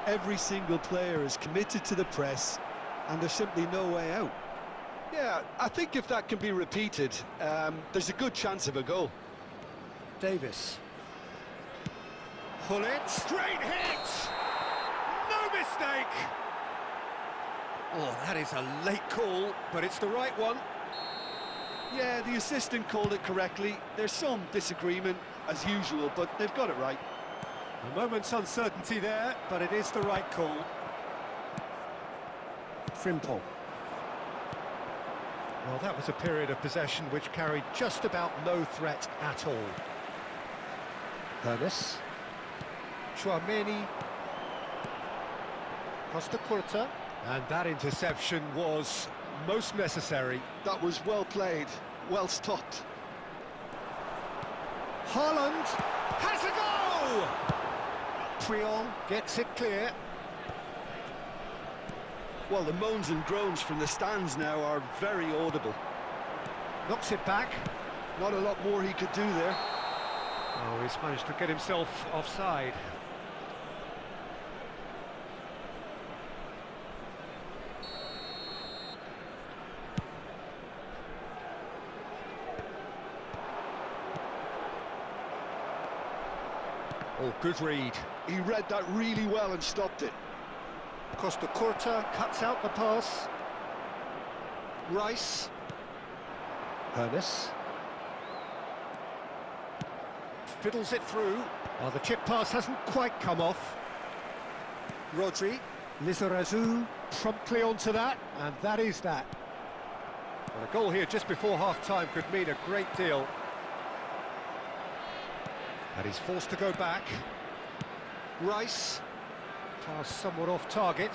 Every single player is committed to the press, and there's simply no way out. Yeah, I think if that can be repeated, there's a good chance of a goal. Davis. Pull it. Straight hit! No mistake! Oh, that is a late call, but it's the right one. Yeah, the assistant called it correctly. There's some disagreement, as usual, but they've got it right. A moment's uncertainty there, but it is the right call. Frimpong. Well, that was a period of possession which carried just about no threat at all. Ernest. Chouameni. Costa Curta. And that interception was most necessary. That was well played, well stopped. Haaland has a go! Triol gets it clear. Well, the moans and groans from the stands now are very audible. Knocks it back. Not a lot more he could do there. Oh, he's managed to get himself offside. Oh, good read. He read that really well and stopped it. Costa Curta cuts out the pass. Rice. Ernest. Fiddles it through. Oh, the chip pass hasn't quite come off. Rodri. Lizarazu promptly onto that, and that is that. Well, a goal here just before half-time could mean a great deal. And he's forced to go back. Rice. Pass somewhat off target.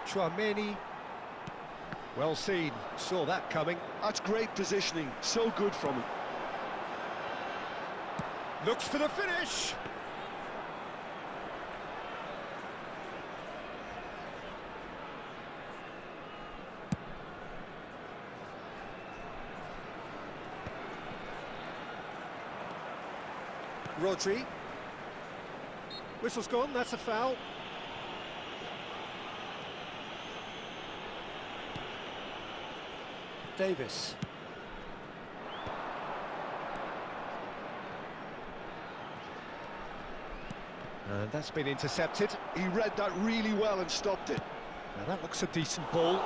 Chouameni. Well seen, saw that coming. That's great positioning, so good from him. Looks for the finish. Rodri. Whistle's gone, that's a foul. Davis. And that's been intercepted. He read that really well and stopped it. Now that looks a decent ball.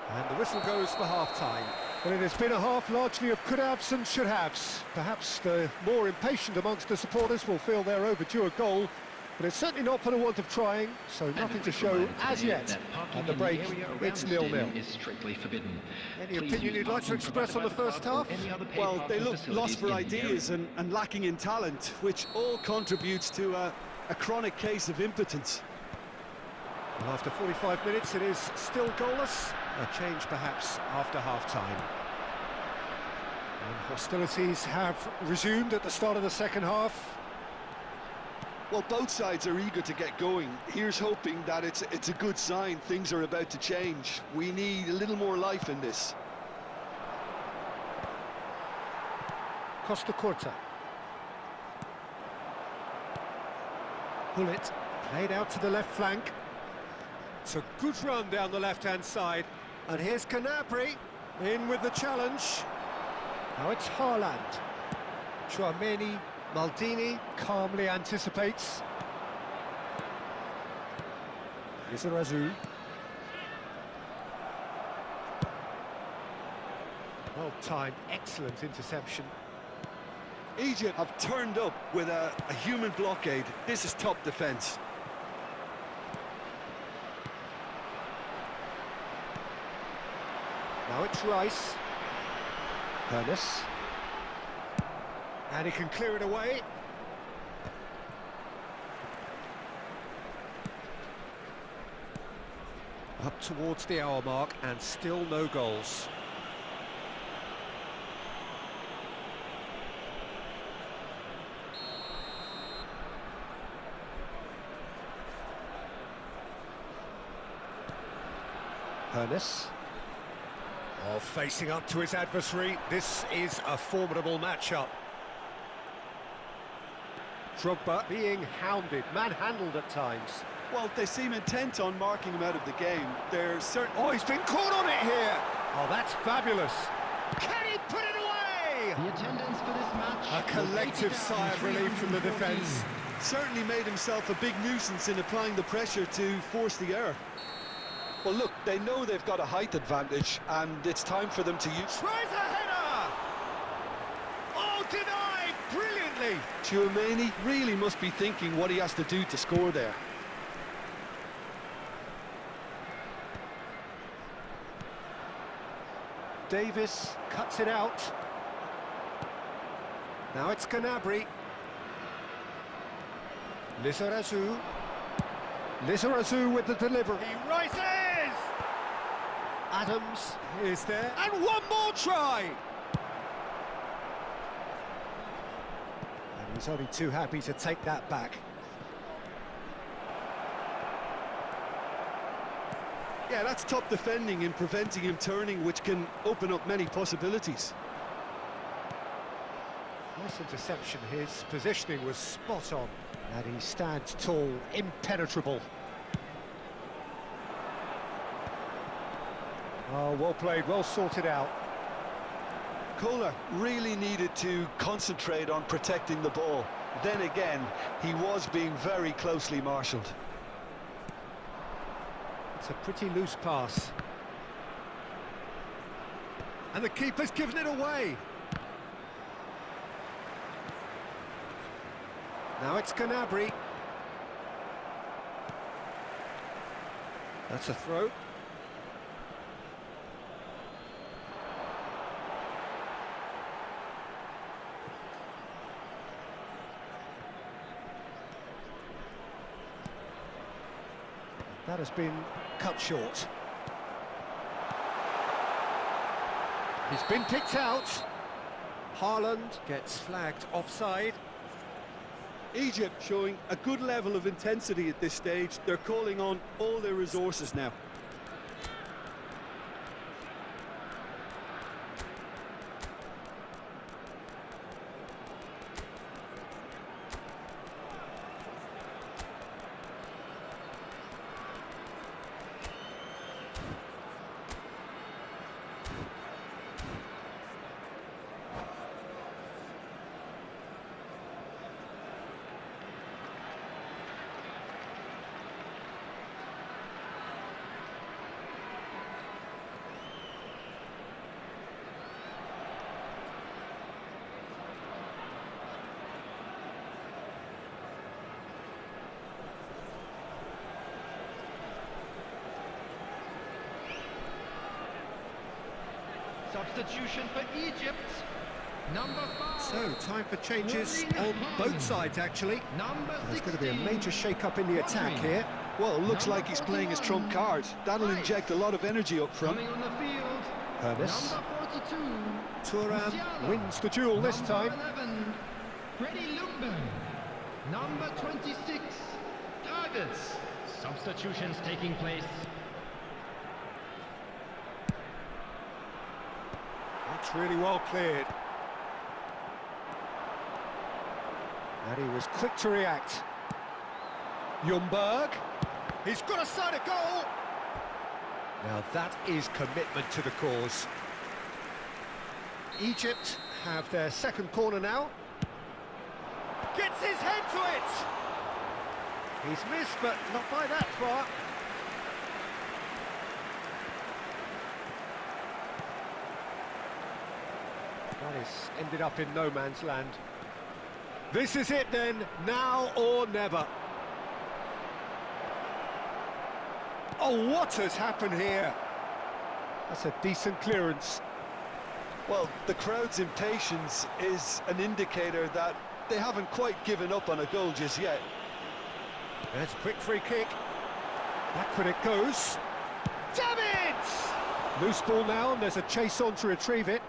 And the whistle goes for half-time. Well, it has been a half largely of could-haves and should-haves. Perhaps the more impatient amongst the supporters will feel they're overdue a goal, but it's certainly not for the want of trying, so nothing to show as yet. At the break, it's 0-0. Is strictly forbidden. Any opinion you'd like to express on the first half? Well, they look lost for ideas and lacking in talent, which all contributes to a chronic case of impotence. Well, after 45 minutes, it is still goalless. A change, perhaps, after half-time. And hostilities have resumed at the start of the second half. Well, both sides are eager to get going. Here's hoping that it's a good sign things are about to change. We need a little more life in this. Costa Curta. Bullet played out to the left flank. It's a good run down the left-hand side. And here's Canapri, in with the challenge. Now it's Haaland. Chouameni, Maldini calmly anticipates. Lizarazu. Well-timed, excellent interception. Egypt have turned up with a human blockade. This is top defence. Now it's Rice. Ernest. And he can clear it away. Up towards the hour mark and still no goals. Hernes. Oh, facing up to his adversary, this is a formidable matchup. Drogba being hounded, manhandled at times. Well, they seem intent on marking him out of the game. They're certain... Oh, he's been caught on it here! Oh, that's fabulous! Can he put it away? The attendance for this match... A collective sigh of relief from the defence. Certainly made himself a big nuisance in applying the pressure to force the error. Well, look, they know they've got a height advantage, and it's time for them to use... Tries a header! Oh, denied brilliantly! Tchouaméni really must be thinking what he has to do to score there. Davis cuts it out. Now it's Gnabry. Lizarazu. Lizarazu with the delivery. He rises! Adams is there. And one more try! And he's only too happy to take that back. Yeah, that's top defending and preventing him turning, which can open up many possibilities. Nice interception. His positioning was spot on. And he stands tall, impenetrable. Oh, well played, well sorted out. Kohler really needed to concentrate on protecting the ball. Then again, he was being very closely marshalled. It's a pretty loose pass. And the keeper's given it away. Now it's Gnabry. That's a throw. That has been cut short. He's been picked out. Haaland gets flagged offside. Egypt showing a good level of intensity at this stage. They're calling on all their resources now. Substitution for Egypt. Number 5. So, time for changes on both sides, actually. There's going to be a major shake-up in the attack here. Well, it looks like he's playing his trump card. That'll inject a lot of energy up front. Coming on the field. Hernes. Number 42. Thuram wins the duel this time. Number 11. Freddie Ljungberg. Number 26. Davis. Substitutions taking place. That's really well cleared. And he was quick to react. Ljungberg. He's got a side of goal. Now that is commitment to the cause. Egypt have their second corner now. Gets his head to it. He's missed, but not by that far. That has ended up in no man's land. This is it then, now or never. Oh, what has happened here? That's a decent clearance. Well, the crowd's impatience is an indicator that they haven't quite given up on a goal just yet. There's a quick free kick. Backward it goes. Damn it! Loose ball now, and there's a chase on to retrieve it.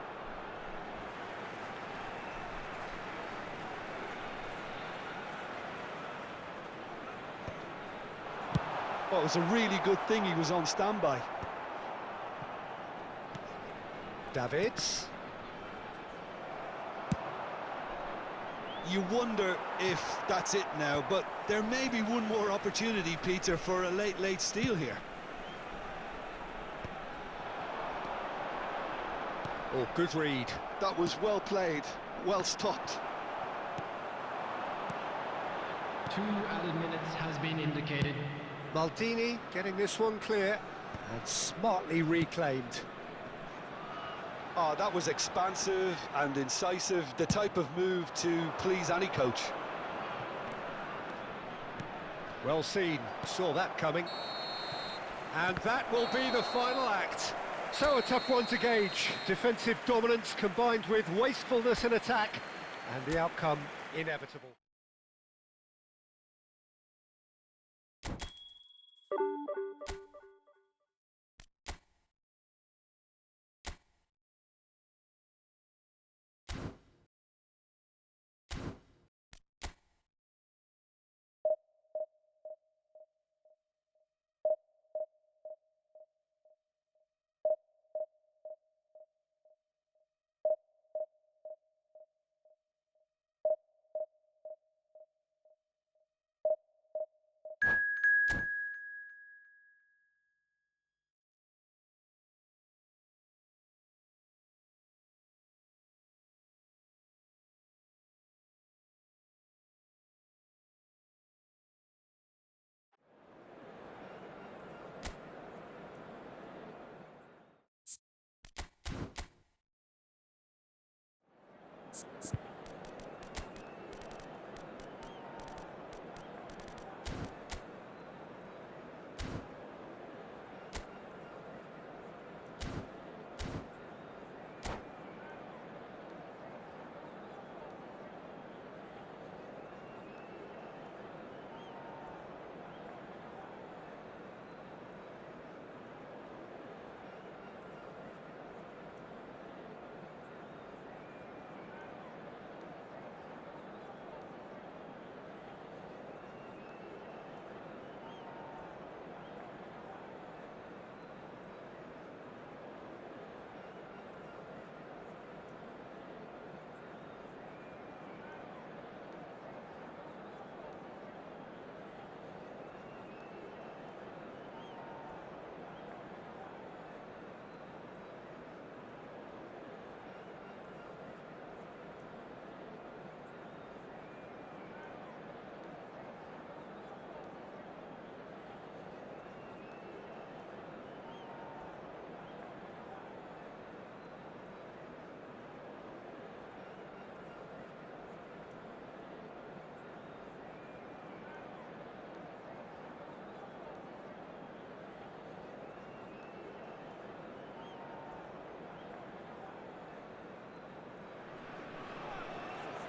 Well, it was a really good thing he was on standby. Davids. You wonder if that's it now, but there may be one more opportunity, Peter, for a late steal here. Oh, good read. That was well played, well stopped. 2 added minutes has been indicated. Maldini getting this one clear and smartly reclaimed. Oh, that was expansive and incisive, the type of move to please any coach. Well seen, saw that coming. And that will be the final act. So a tough one to gauge. Defensive dominance combined with wastefulness in attack, and the outcome inevitable.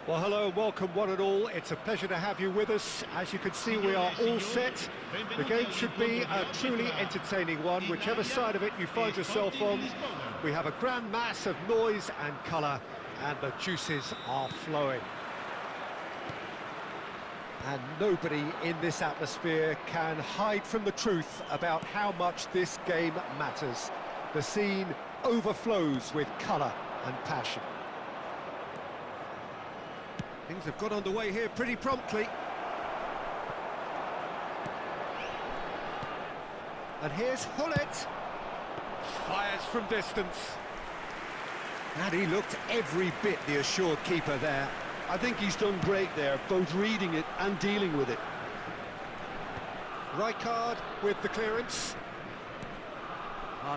Well, hello and welcome one and all. It's a pleasure to have you with us. As you can see, we are all set. The game should be a truly entertaining one, whichever side of it you find yourself on. We have a grand mass of noise and colour, and the juices are flowing. And nobody in this atmosphere can hide from the truth about how much this game matters. The scene overflows with colour and passion. Things have got underway here pretty promptly. And here's Hullet. Fires from distance. And he looked every bit the assured keeper there. I think he's done great there, both reading it and dealing with it. Rijkaard with the clearance.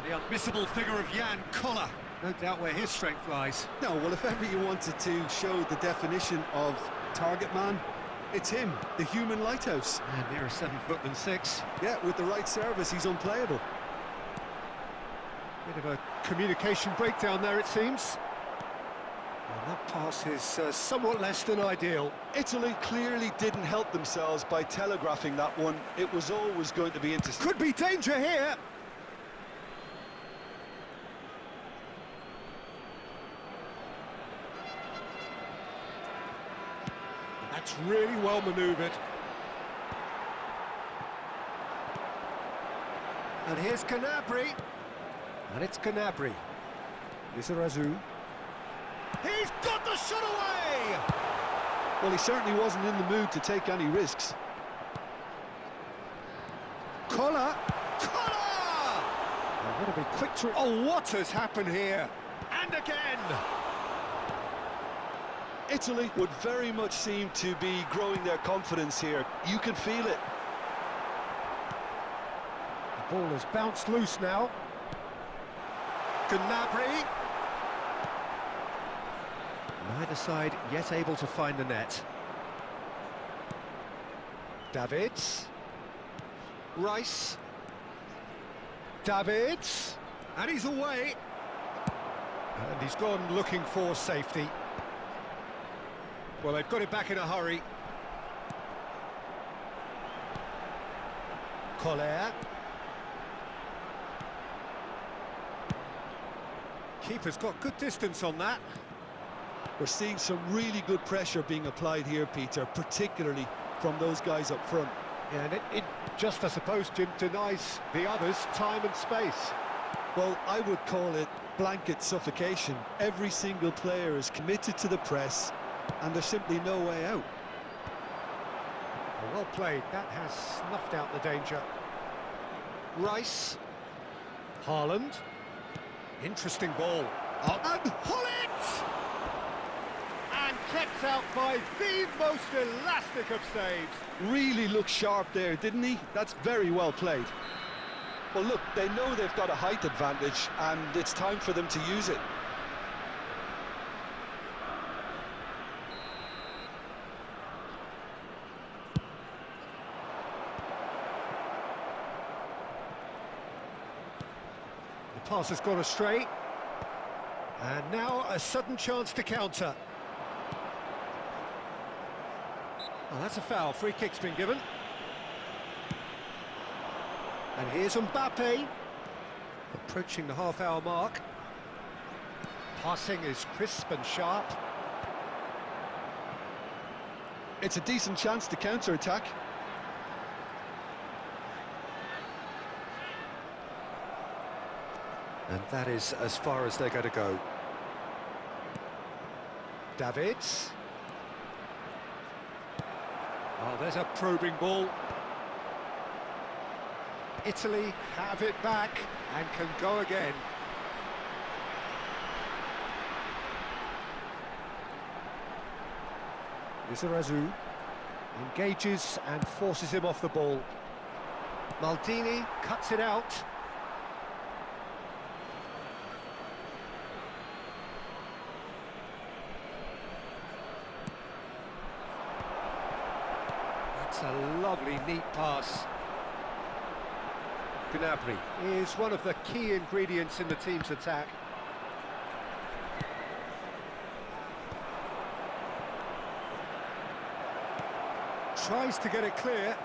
The unmissable figure of Jan Koller. No doubt where his strength lies. No, well, if ever you wanted to show the definition of target man, it's him, the human lighthouse. And nearer 7 foot than 6. Yeah, with the right service, he's unplayable. Bit of a communication breakdown there, it seems. And that pass is somewhat less than ideal. Italy clearly didn't help themselves by telegraphing that one. It was always going to be interesting. Could be danger here. That's really well manoeuvred. And here's Gnabry. And it's Gnabry. Lizarazu. He's got the shot away! Well, he certainly wasn't in the mood to take any risks. Collar! Collar! They've got to be quick to... Oh, what has happened here? And again! Italy would very much seem to be growing their confidence here. You can feel it. The ball has bounced loose now. Gnabry. Neither side yet able to find the net. Davids. Rice. Davids. And he's away. And he's gone looking for safety. Well, they've got it back in a hurry. Collier. Keeper's got good distance on that. We're seeing some really good pressure being applied here, Peter, particularly from those guys up front. Yeah, and it just, I suppose, Jim, denies the others time and space. Well, I would call it blanket suffocation. Every single player is committed to the press, and there's simply no way out. Well played. That has snuffed out the danger. Rice. Haaland. Interesting ball. Oh. And Hullet! And kept out by the most elastic of saves. Really looked sharp there, didn't he? That's very well played. Well, look, they know they've got a height advantage, and it's time for them to use it. The pass has gone astray. And now a sudden chance to counter. Oh, that's a foul. Free kick's been given. And here's Mbappe. Approaching the half-hour mark. Passing is crisp and sharp. It's a decent chance to counter-attack. And that is as far as they're going to go. Davids. Oh, there's a probing ball. Italy have it back and can go again. Lizarazu engages and forces him off the ball. Maldini cuts it out. That's a lovely, neat pass. Gnabry is one of the key ingredients in the team's attack. Tries to get it clear,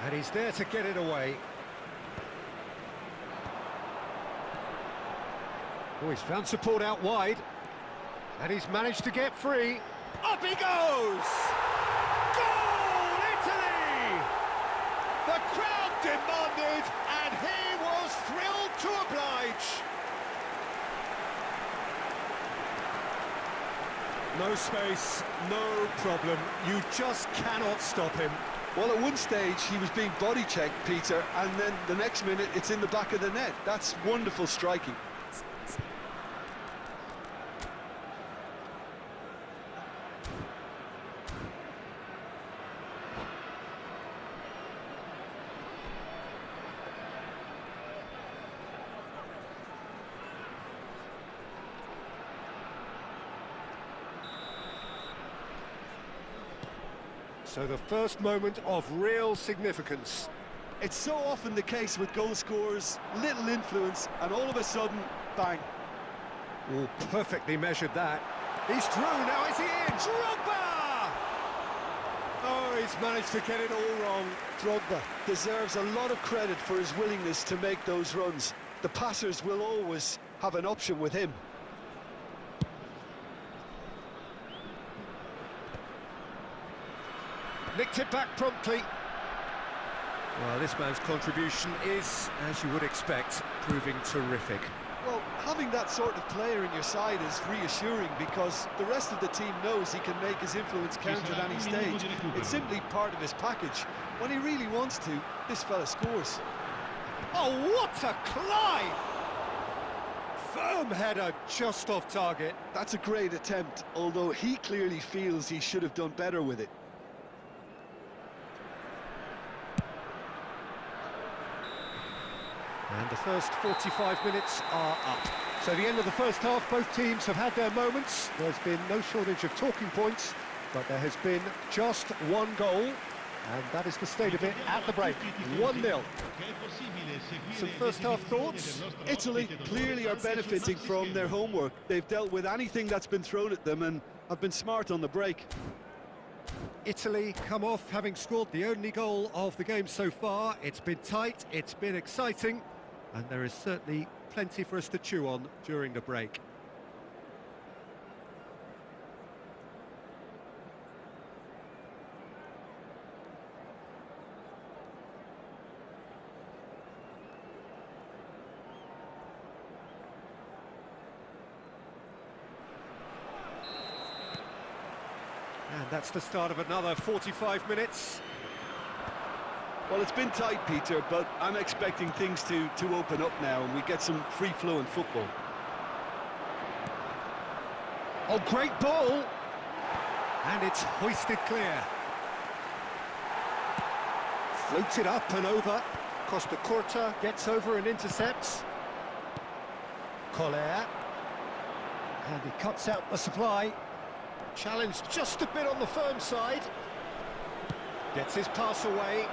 and he's there to get it away. Oh, he's found support out wide, and he's managed to get free. Up he goes! Goal, Italy! The crowd demanded, and he was thrilled to oblige. No space, no problem. You just cannot stop him. Well, at one stage, he was being body-checked, Peter, and then the next minute, it's in the back of the net. That's wonderful striking. So the first moment of real significance. It's so often the case with goal scorers, little influence, and all of a sudden, bang. Oh, perfectly measured that. He's through, now is he in? Drogba! Oh, he's managed to get it all wrong. Drogba deserves a lot of credit for his willingness to make those runs. The passers will always have an option with him. Nicked it back promptly. Well, this man's contribution is, as you would expect, proving terrific. Well, having that sort of player in your side is reassuring because the rest of the team knows he can make his influence count at any stage. It's simply part of his package. When he really wants to, this fella scores. Oh, what a climb! Firm header just off target. That's a great attempt, although he clearly feels he should have done better with it. And the first 45 minutes are up. So the end of the first half, both teams have had their moments. There's been no shortage of talking points, but there has been just one goal, and that is the state of it at the break. 1-0. Some first half thoughts? Italy clearly are benefiting from their homework. They've dealt with anything that's been thrown at them and have been smart on the break. Italy come off having scored the only goal of the game so far. It's been tight, it's been exciting, and there is certainly plenty for us to chew on during the break. And that's the start of another 45 minutes. Well, it's been tight, Peter, but I'm expecting things to open up now and we get some free-flowing football. Oh, great ball! And it's hoisted clear. Floats up and over. Costa Curta gets over and intercepts. Collier. And he cuts out the supply. Challenged just a bit on the firm side. Gets his pass away.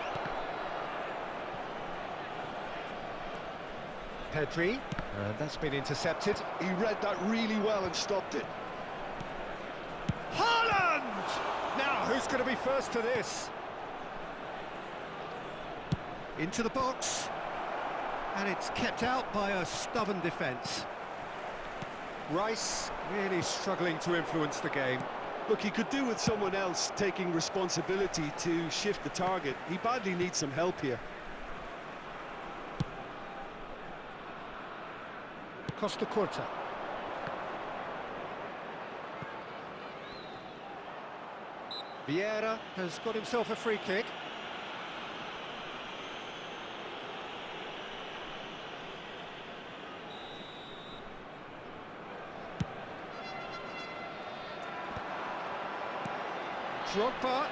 Pedri, and that's been intercepted. He read that really well and stopped it. Haaland! Now, who's going to be first to this? Into the box. And it's kept out by a stubborn defence. Rice really struggling to influence the game. Look, he could do with someone else taking responsibility to shift the target. He badly needs some help here. Costa Curta. Vieira has got himself a free kick. Drogba.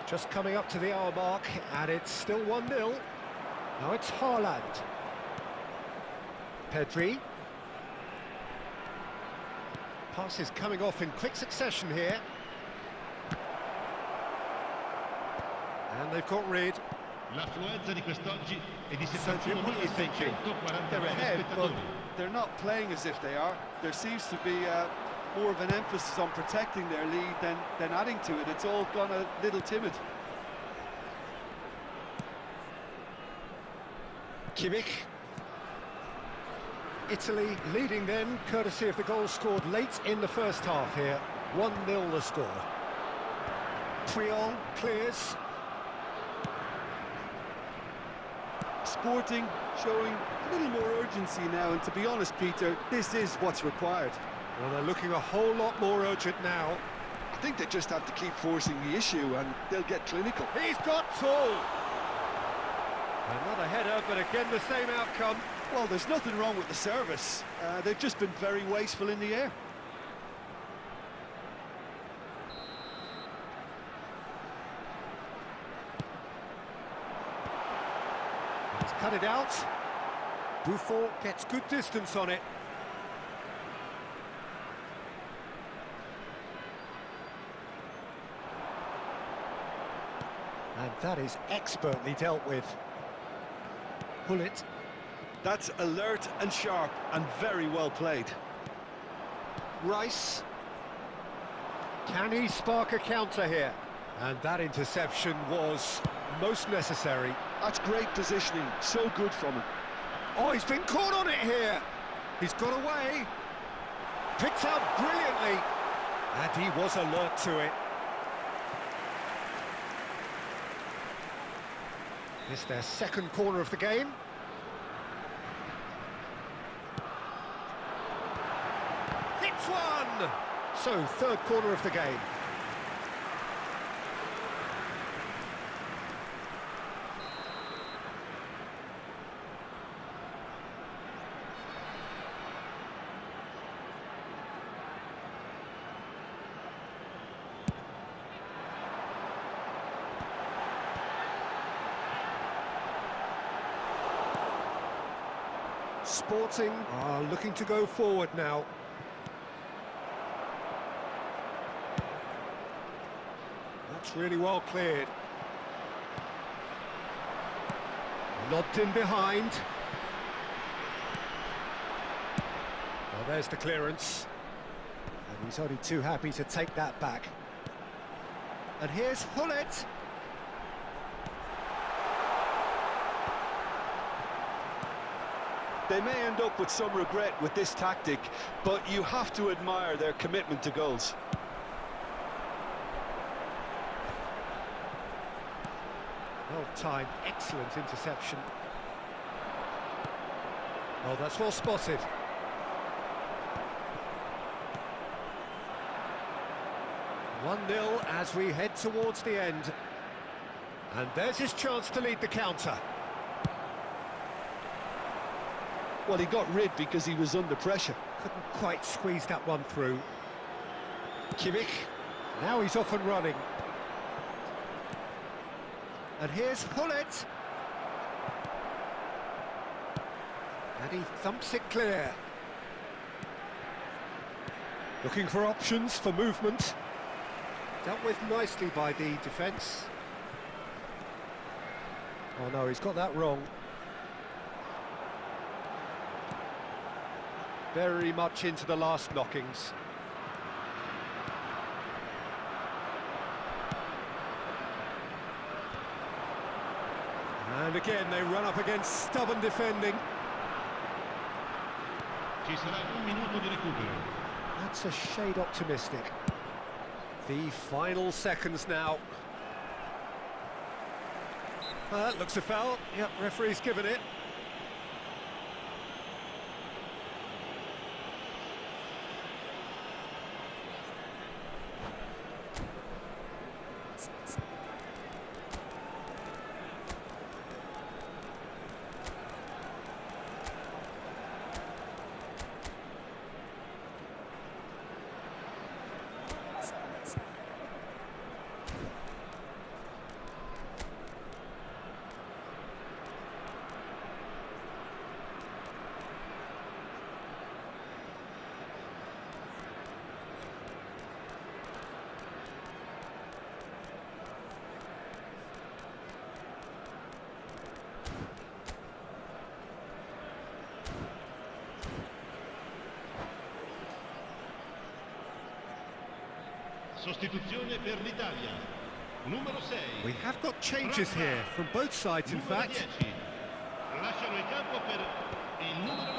Just coming up to the hour mark, and it's still 1-0. Now it's Haaland. Pedri. Passes coming off in quick succession here. And they've got rid. So Jim, what are you thinking? They're ahead, but they're not playing as if they are. There seems to be more of an emphasis on protecting their lead than adding to it. It's all gone a little timid. Kimmich. Italy leading then, courtesy of the goal scored late in the first half here. 1-0 the score. Puyol clears. Sporting showing a little more urgency now, and to be honest, Peter, this is what's required. Well, they're looking a whole lot more urgent now. I think they just have to keep forcing the issue and they'll get clinical. He's got tall. Another header, but again the same outcome. Well, there's nothing wrong with the service. They've just been very wasteful in the air. He's cut it out. Buffon gets good distance on it. And that is expertly dealt with. Bullet. That's alert and sharp and very well played. Rice. Can he spark a counter here? And that interception was most necessary. That's great positioning, so good from him. Oh, he's been caught on it here. He's got away. Picked out brilliantly. And he was alert to it. It's their second corner of the game. So, third quarter of the game. Sporting are looking to go forward now. That's really well cleared. Lobbed in behind. Well, there's the clearance. And he's only too happy to take that back. And here's Hullet. They may end up with some regret with this tactic, but you have to admire their commitment to goals. Well timed, excellent interception. Well, that's well spotted. One-nil as we head towards the end. And there's his chance to lead the counter. Well, he got rid because he was under pressure. Couldn't quite squeeze that one through. Kimmich. Now he's off and running. And here's Hullet. And he thumps it clear. Looking for options for movement. Dealt with nicely by the defence. Oh no, he's got that wrong. Very much into the last knockings. And again, they run up against stubborn defending. Ci sarà un minuto di recupero. That's a shade optimistic. The final seconds now. That looks a foul. Yep, referee's given it. Sostituzione per l'Italia. Numero 6. We have got changes here from both sides, in Numero fact. 10. Lasciano il campo per il numero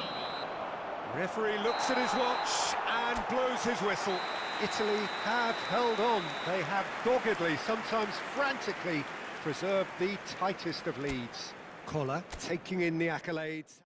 9. Referee looks at his watch and blows his whistle. Italy have held on. They have doggedly, sometimes frantically, preserved the tightest of leads. Koller taking in the accolades.